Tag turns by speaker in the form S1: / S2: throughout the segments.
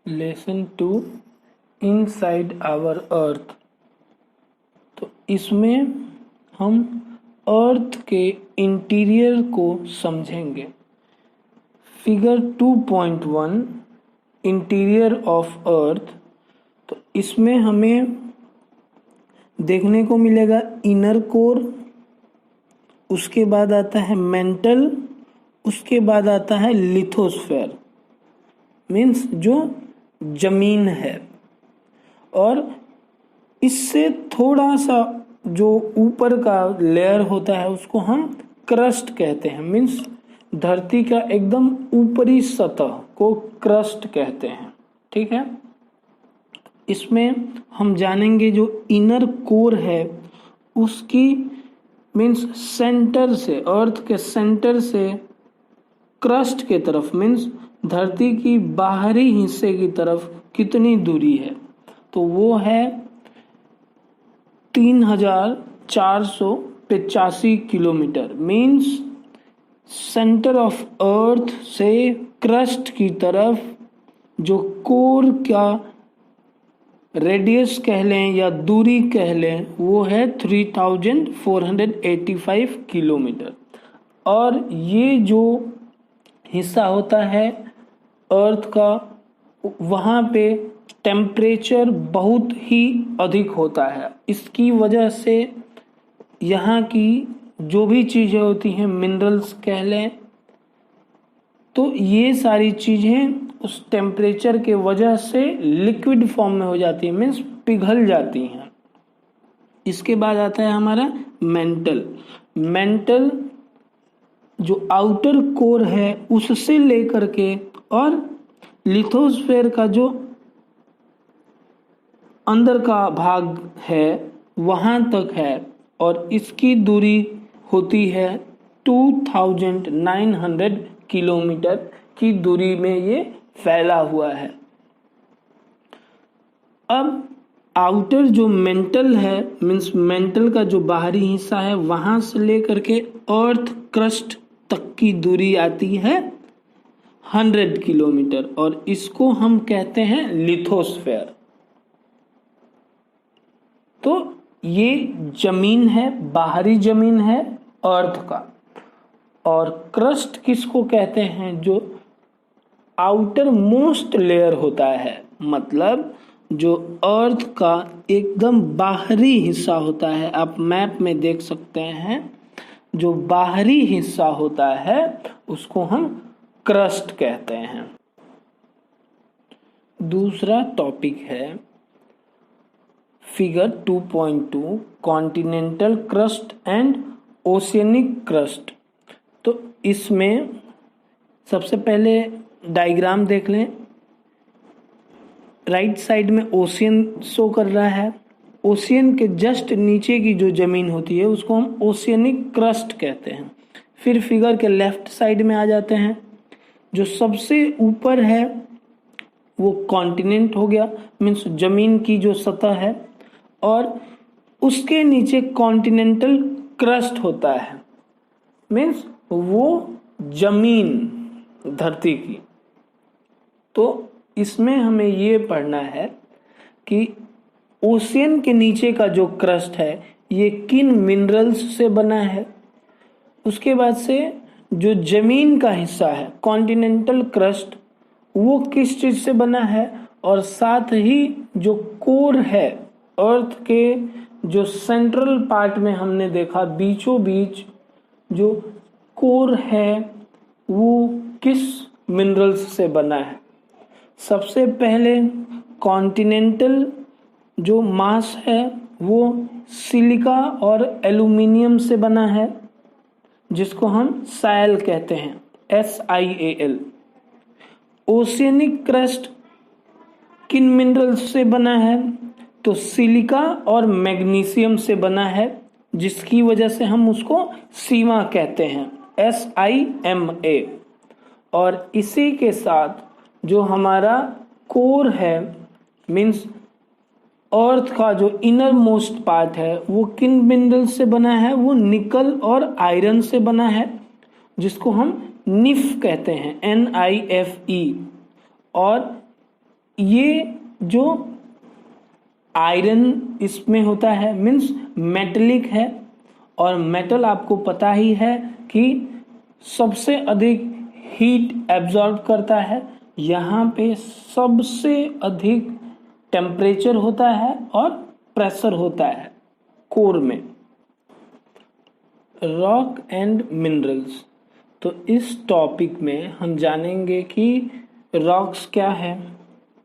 S1: Lesson 2 inside our earth. तो इसमें हम अर्थ के इंटीरियर को समझेंगे। Figure 2.1 interior of earth. तो इसमें हमें देखने को मिलेगा इनर कोर, उसके बाद आता है मेंटल, उसके बाद आता है लिथोस्फेयर, मीन्स जो जमीन है। और इससे थोड़ा सा जो ऊपर का लेयर होता है उसको हम क्रस्ट कहते हैं, मीन्स धरती का एकदम ऊपरी सतह को क्रस्ट कहते हैं। ठीक है, इसमें हम जानेंगे जो इनर कोर है उसकी मीन्स सेंटर से, अर्थ के सेंटर से क्रस्ट के तरफ मीन्स धरती की बाहरी हिस्से की तरफ कितनी दूरी है। तो वो है 3485 kilometre. Means centre of earth से क्रस्ट की तरफ जो कोर का रेडियस कह लें या दूरी कह लें वो है 3485 किलोमीटर। और ये जो हिस्सा होता है अर्थ का, वहाँ पे टेम्परेचर बहुत ही अधिक होता है। इसकी वजह से यहाँ की जो भी चीज़ें होती हैं, मिनरल्स कह लें, तो ये सारी चीज़ें उस टेम्परेचर के वजह से लिक्विड फॉर्म में हो जाती है, मीन्स पिघल जाती हैं। इसके बाद आता है हमारा मेंटल। मेंटल जो आउटर कोर है उससे लेकर के और लिथोस्फेयर का जो अंदर का भाग है वहाँ तक है, और इसकी दूरी होती है 2900 किलोमीटर की दूरी में ये फैला हुआ है। अब आउटर जो मेंटल है, मीन्स मेंटल का जो बाहरी हिस्सा है, वहां से लेकर के अर्थ क्रस्ट तक की दूरी आती है 100 किलोमीटर, और इसको हम कहते हैं लिथोस्फेयर। तो ये जमीन है, बाहरी जमीन है अर्थ का। और क्रस्ट किसको कहते हैं? जो आउटर मोस्ट लेयर होता है, मतलब जो अर्थ का एकदम बाहरी हिस्सा होता है। आप मैप में देख सकते हैं, जो बाहरी हिस्सा होता है उसको हम क्रस्ट कहते हैं। दूसरा टॉपिक है figure 2.2 continental crust and oceanic crust. तो इसमें सबसे पहले डायग्राम देख लें। राइट साइड में ओशियन शो कर रहा है। ओशियन के जस्ट नीचे की जो जमीन होती है उसको हम ओशियनिक क्रस्ट कहते हैं। फिर फिगर के लेफ्ट साइड में आ जाते हैं। जो सबसे ऊपर है वो कॉन्टिनेंट हो गया, मीन्स जमीन की जो सतह है, और उसके नीचे कॉन्टिनेंटल क्रस्ट होता है, मीन्स वो जमीन धरती की। तो इसमें हमें ये पढ़ना है कि ओशियन के नीचे का जो क्रस्ट है ये किन मिनरल्स से बना है। उसके बाद से जो जमीन का हिस्सा है कॉन्टिनेंटल क्रस्ट, वो किस चीज से बना है, और साथ ही जो कोर है अर्थ के जो सेंट्रल पार्ट में हमने देखा बीचों बीच जो कोर है वो किस मिनरल्स से बना है। सबसे पहले कॉन्टिनेंटल जो मास है वो सिलिका और एल्यूमिनियम से बना है, जिसको हम सायल कहते हैं, SiAl। ओशियनिक क्रस्ट किन मिनरल्स से बना है? तो सिलिका और मैग्नीशियम से बना है, जिसकी वजह से हम उसको सीमा कहते हैं, SiMa। और इसी के साथ जो हमारा कोर है, मीन्स अर्थ का जो इनर मोस्ट पार्ट है, वो किन मिनरल से बना है? वो निकल और आयरन से बना है, जिसको हम निफ कहते हैं, NiFe। और ये जो आयरन इसमें होता है मीन्स मेटलिक है, और मेटल आपको पता ही है कि सबसे अधिक हीट एब्जॉर्ब करता है। यहाँ पे सबसे अधिक टेम्परेचर होता है और प्रेशर होता है कोर में। रॉक एंड मिनरल्स, तो इस टॉपिक में हम जानेंगे कि रॉक्स क्या है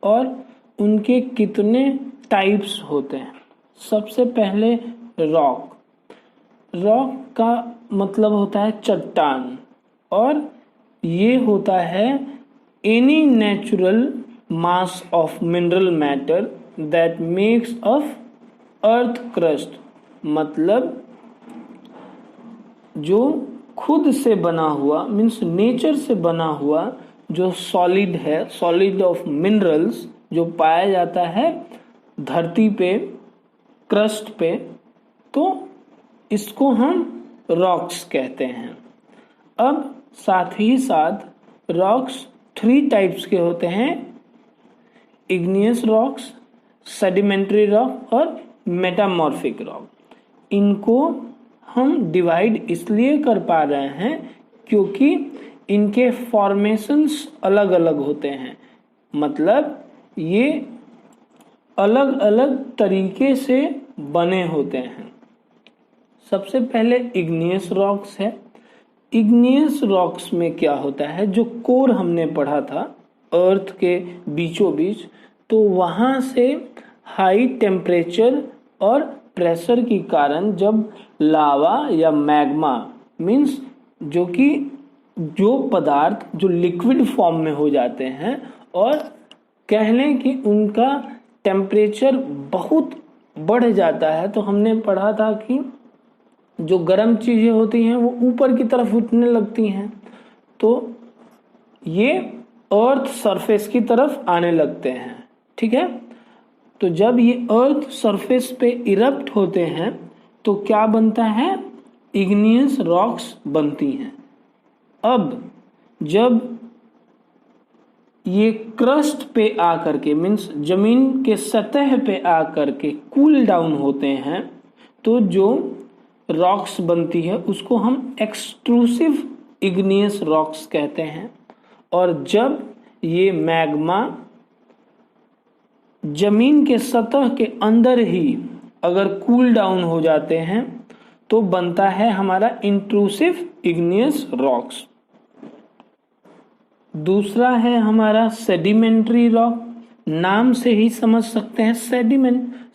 S1: और उनके कितने टाइप्स होते हैं। सबसे पहले रॉक का मतलब होता है चट्टान, और ये होता है any natural mass of mineral matter that makes of earth crust, मतलब जो खुद से बना हुआ मीन्स नेचर से बना हुआ जो सॉलिड है, सॉलिड ऑफ मिनरल्स जो पाया जाता है धरती पे, क्रस्ट पे, तो इसको हम रॉक्स कहते हैं। अब साथ ही साथ रॉक्स 3 टाइप्स के होते हैं, इग्नियस रॉक्स, सेडिमेंट्री रॉक और मेटामॉर्फिक रॉक। इनको हम डिवाइड इसलिए कर पा रहे हैं क्योंकि इनके फॉर्मेशंस अलग अलग होते हैं, मतलब ये अलग अलग तरीके से बने होते हैं। सबसे पहले इग्नियस रॉक्स है। इग्नियस रॉक्स में क्या होता है, जो कोर हमने पढ़ा था अर्थ के बीचों बीच, तो वहाँ से हाई टेम्परेचर और प्रेशर के कारण जब लावा या मैग्मा मीन्स जो पदार्थ जो लिक्विड फॉर्म में हो जाते हैं और कह लें कि उनका टेम्परेचर बहुत बढ़ जाता है, तो हमने पढ़ा था कि जो गर्म चीज़ें होती हैं वो ऊपर की तरफ उठने लगती हैं, तो ये अर्थ सरफेस की तरफ आने लगते हैं। ठीक है, तो जब ये अर्थ सरफेस पे इरप्ट होते हैं तो क्या बनता है, इग्नियस रॉक्स बनती हैं। अब जब ये क्रस्ट पे आकर के मीन्स जमीन के सतह पे आकर के कूल डाउन होते हैं, तो जो रॉक्स बनती है उसको हम एक्सट्रूसिव इग्नियस रॉक्स कहते हैं। और जब ये मैग्मा जमीन के सतह के अंदर ही अगर कूल डाउन हो जाते हैं तो बनता है हमारा इंट्रूसिव इग्नियस रॉक्स। दूसरा है हमारा सेडिमेंट्री रॉक। नाम से ही समझ सकते हैं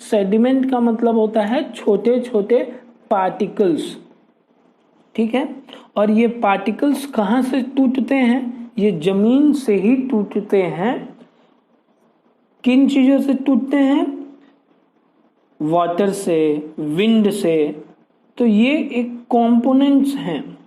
S1: सेडिमेंट का मतलब होता है छोटे छोटे पार्टिकल्स। ठीक है, और ये पार्टिकल्स कहाँ से टूटते हैं, ये जमीन से ही टूटते हैं। किन चीजों से टूटते हैं, वाटर से, विंड से। तो ये एक कंपोनेंट्स हैं,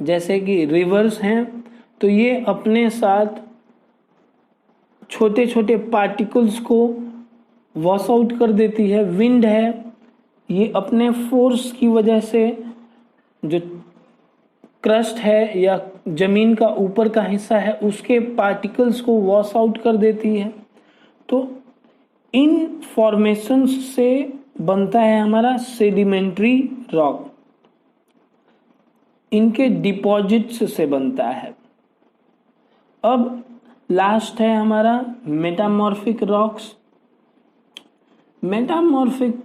S1: जैसे कि रिवर्स हैं तो ये अपने साथ छोटे छोटे पार्टिकल्स को वॉश आउट कर देती है। विंड है, ये अपने फोर्स की वजह से जो क्रस्ट है या जमीन का ऊपर का हिस्सा है उसके पार्टिकल्स को वॉश आउट कर देती है। तो इन फॉर्मेशंस से बनता है हमारा सेडिमेंट्री रॉक, इनके डिपॉजिट्स से बनता है। अब लास्ट है हमारा मेटामॉर्फिक रॉक्स। मेटामॉर्फिक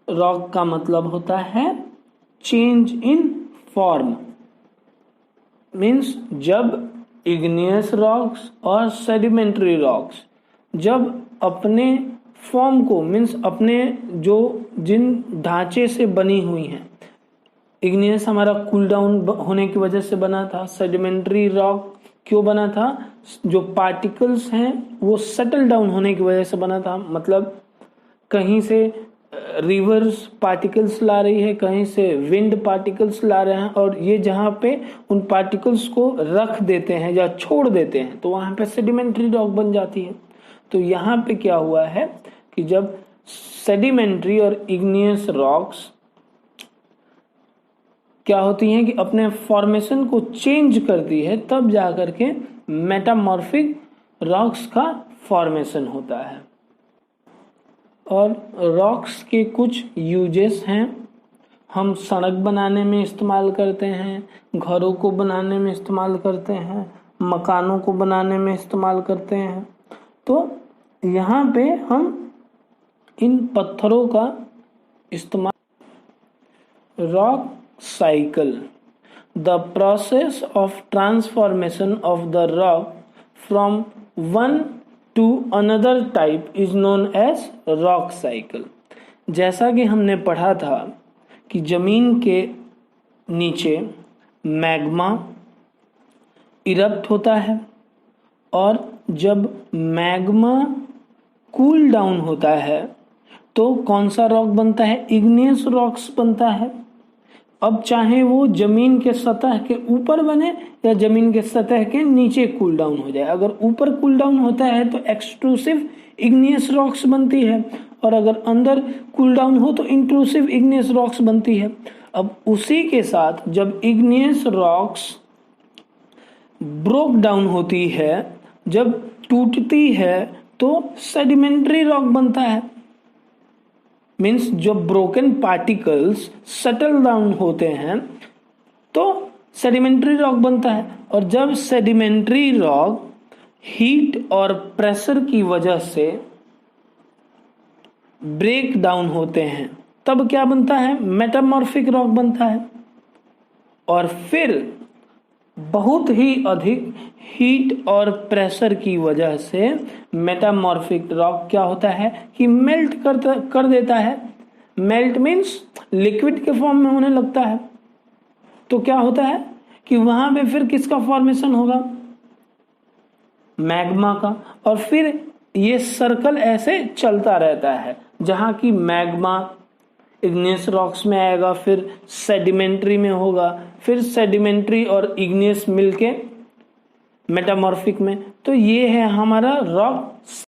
S1: रॉक का मतलब होता है चेंज इन फॉर्म, मीन्स जब इग्नियस रॉक्स और सेडिमेंट्री रॉक्स जब अपने फॉर्म को मीन्स अपने जो जिन ढांचे से बनी हुई हैं, इग्नियस हमारा कूल डाउन होने की वजह से बना था, सेडिमेंट्री रॉक क्यों बना था, जो पार्टिकल्स हैं वो सेटल डाउन होने की वजह से बना था। मतलब कहीं से रिवर्स पार्टिकल्स ला रही है, कहीं से विंड पार्टिकल्स ला रहे हैं, और ये जहाँ पे उन पार्टिकल्स को रख देते हैं या छोड़ देते हैं तो वहाँ पे सेडिमेंट्री रॉक बन जाती है। तो यहाँ पे क्या हुआ है कि जब सेडिमेंट्री और इग्नियस रॉक्स क्या होती हैं कि अपने फॉर्मेशन को चेंज करती है, तब जाकर के मेटामॉर्फिक रॉक्स का फॉर्मेशन होता है। और रॉक्स के कुछ यूजेस हैं। हम सड़क बनाने में इस्तेमाल करते हैं, घरों को बनाने में इस्तेमाल करते हैं, मकानों को बनाने में इस्तेमाल करते हैं। तो यहाँ पे हम इन पत्थरों का इस्तेमाल। Rock cycle, the process of transformation of the rock from one to another type is known as rock cycle. जैसा कि हमने पढ़ा था कि जमीन के नीचे मैग्मा इरप्ट होता है, और जब मैग्मा कूल डाउन होता है तो कौन सा रॉक बनता है? इग्नियस रॉक्स बनता है। अब चाहे वो जमीन के सतह के ऊपर बने या जमीन के सतह के नीचे कूल डाउन हो जाए। अगर ऊपर कूल डाउन होता है तो एक्सट्रूसिव इग्नियस रॉक्स बनती है, और अगर अंदर कूल डाउन हो तो इंट्रूसिव इग्नियस रॉक्स बनती है। अब उसी के साथ जब इग्नियस रॉक्स ब्रोक डाउन होती है, जब टूटती है, तो सेडिमेंट्री रॉक बनता है। मीन्स जब ब्रोकन पार्टिकल्स सेटल डाउन होते हैं तो सेडिमेंट्री रॉक बनता है। और जब सेडिमेंट्री रॉक हीट और प्रेशर की वजह से ब्रेक डाउन होते हैं तब क्या बनता है? मेटामॉर्फिक रॉक बनता है। और फिर बहुत ही अधिक हीट और प्रेशर की वजह से मेटामॉर्फिक रॉक क्या होता है कि मेल्ट कर देता है। मेल्ट मीन्स लिक्विड के फॉर्म में होने लगता है। तो क्या होता है कि वहां पे फिर किसका फॉर्मेशन होगा? मैग्मा का। और फिर ये सर्कल ऐसे चलता रहता है, जहां की मैग्मा इग्नियस रॉक्स में आएगा, फिर सेडिमेंट्री में होगा, फिर सेडिमेंट्री और इग्नियस मिलके मेटामॉर्फिक में। तो ये है हमारा रॉक